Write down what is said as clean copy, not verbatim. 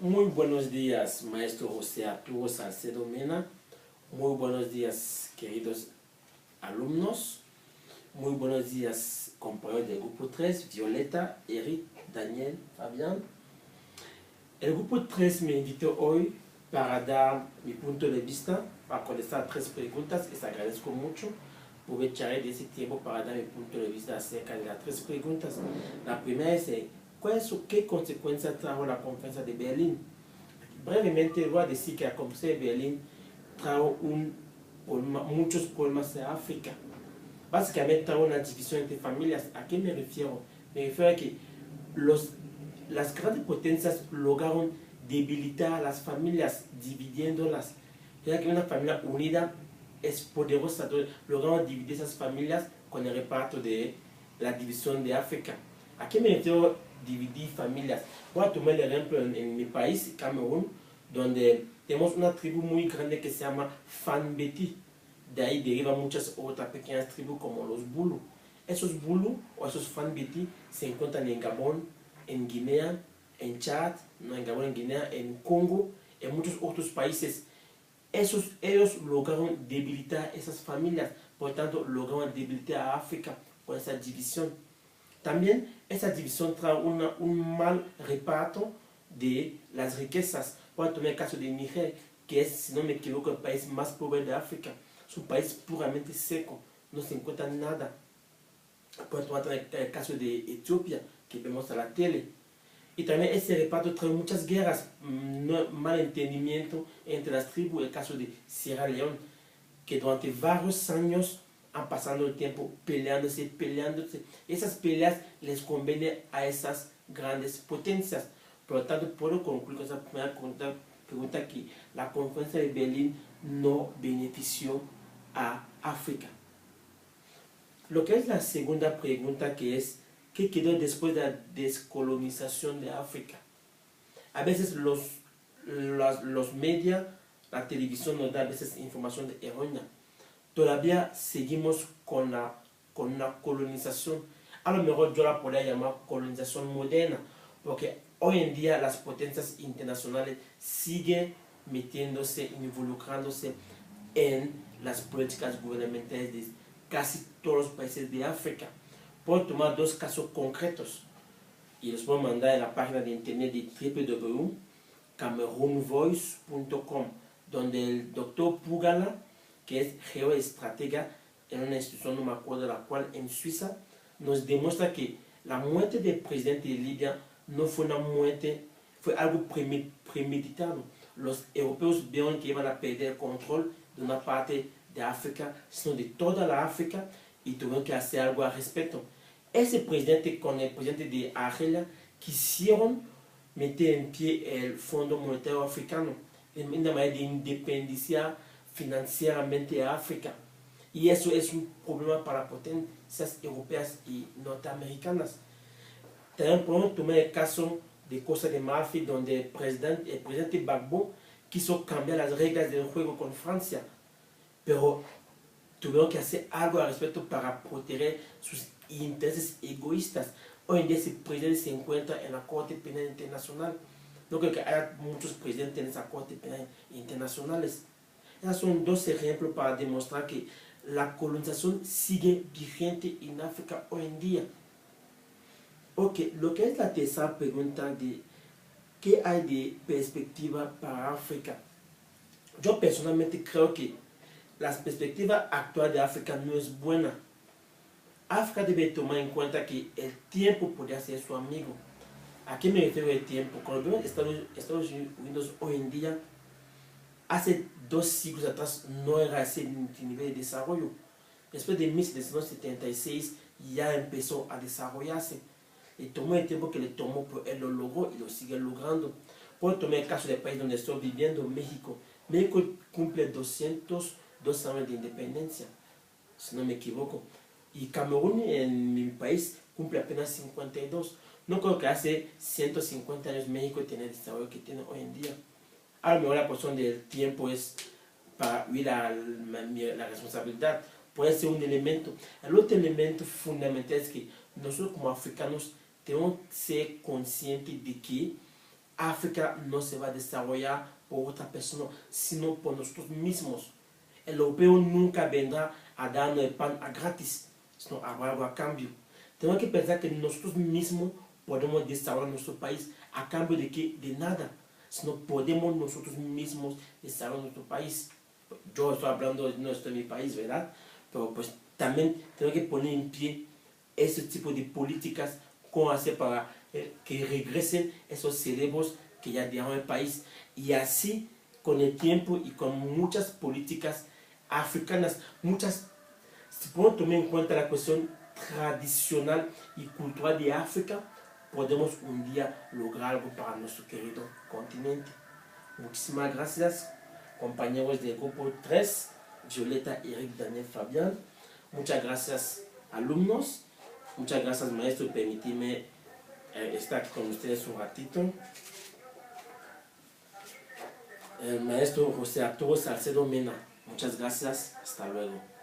Muy buenos días, maestro José Arturo Salcedo Mena. Muy buenos días, queridos alumnos. Muy buenos días, compañeros del grupo 3, Violeta, Eric, Daniel, Fabián. El grupo 3 me invitó hoy para dar mi punto de vista, para contestar 3 preguntas. Les agradezco mucho por echar de ese tiempo para dar mi punto de vista acerca de las 3 preguntas. La primera es, ¿qué consecuencias trajo la conferencia de Berlín? Brevemente voy a decir que la conferencia de Berlín trajo muchos problemas en África. Básicamente trajo una división entre familias. ¿A qué me refiero? Me refiero a que las grandes potencias lograron debilitar a las familias, dividiéndolas. Ya que una familia unida es poderosa, lograron dividir esas familias con el reparto de la división de África. ¿A qué me refiero dividir familias? Voy a tomar el ejemplo en mi país, Camerún, donde tenemos una tribu muy grande que se llama Fanbeti. De ahí derivan muchas otras pequeñas tribus como los Bulu. Esos Bulu o esos Fanbeti se encuentran en Gabón, en Guinea, en Chad, no en Gabón, en Guinea, en Congo, en muchos otros países. Ellos lograron debilitar esas familias, por tanto lograron debilitar a África por esa división. También esa división trae un mal reparto de las riquezas. Voy a tomar el caso de Níger, que es, si no me equivoco, el país más pobre de África. Es un país puramente seco, no se encuentra nada. Voy a tomar el caso de Etiopía, que vemos a la tele. Y también ese reparto trae muchas guerras, malentendimiento entre las tribus. El caso de Sierra Leone, que durante varios años han pasado el tiempo peleándose. Esas peleas les convienen a esas grandes potencias. Por lo tanto, puedo concluir con esa primera pregunta que la conferencia de Berlín no benefició a África. Lo que es la segunda pregunta, que es ¿qué quedó después de la descolonización de África? A veces los medios, la televisión nos da a veces información errónea. Todavía seguimos con una colonización. A lo mejor yo la podría llamar colonización moderna, porque hoy en día las potencias internacionales siguen metiéndose, involucrándose en las políticas gubernamentales de casi todos los países de África. Puedo tomar 2 casos concretos y los puedo mandar a la página de internet de www.cameroonvoice.com, donde el doctor Pugala, que es geoestratega en una institución, no me acuerdo de la cual, en Suiza, nos demuestra que la muerte del presidente de Libia no fue una muerte, fue algo premeditado. Los europeos vieron que iban a perder el control de una parte de África, sino de toda la África, y tuvieron que hacer algo al respecto. Ese presidente con el presidente de Argelia quisieron meter en pie el Fondo Monetario Africano, en una manera de independizar financieramente a África. Y eso es un problema para potencias europeas y norteamericanas. También podemos tomar el caso de Costa de Marfil, donde el presidente Gbagbo quiso cambiar las reglas del juego con Francia, pero tuvieron que hacer algo al respecto para proteger sus intereses egoístas. Hoy en día ese presidente se encuentra en la Corte Penal Internacional. No creo que haya muchos presidentes en esa Corte Penal Internacionales. Esos son 2 ejemplos para demostrar que la colonización sigue vigente en África hoy en día. Ok, lo que es la tercera pregunta de ¿qué hay de perspectiva para África? Yo personalmente creo que la perspectiva actual de África no es buena. África debe tomar en cuenta que el tiempo podría ser su amigo. ¿A qué me refiero el tiempo? Cuando vemos Estados Unidos hoy en día, hace 2 siglos atrás no era ese nivel de desarrollo. Después de 1776 ya empezó a desarrollarse. Le tomó el tiempo que le tomó, pero él lo logró y lo sigue logrando. Puedo tomar el caso del país donde estoy viviendo, México. México cumple 202 años de independencia, si no me equivoco. Y Camerún, en mi país, cumple apenas 52. No creo que hace 150 años México tenía el desarrollo que tiene hoy en día. A lo mejor la cuestión del tiempo es para huir a la responsabilidad. Puede ser un elemento. El otro elemento fundamental es que nosotros como africanos tenemos que ser conscientes de que África no se va a desarrollar por otra persona, sino por nosotros mismos. El europeo nunca vendrá a darnos el pan a gratis, sino habrá algo a cambio. Tenemos que pensar que nosotros mismos podemos desarrollar nuestro país a cambio de que de nada, sino podemos nosotros mismos desarrollar nuestro país. Yo estoy hablando de nuestro mi país, ¿verdad? Pero pues también tenemos que poner en pie ese tipo de políticas, cómo hacer para que regresen esos cerebros que ya dejaron el país. Y así, con el tiempo y con muchas políticas africanas, si podemos tomar en cuenta la cuestión tradicional y cultural de África, podemos un día lograr algo para nuestro querido continente. Muchísimas gracias, compañeros del grupo 3, Violeta, Eric, Daniel, Fabián. Muchas gracias, alumnos. Muchas gracias, maestro, por permitirme estar aquí con ustedes un ratito. El maestro José Arturo Salcedo Mena. Muchas gracias. Hasta luego.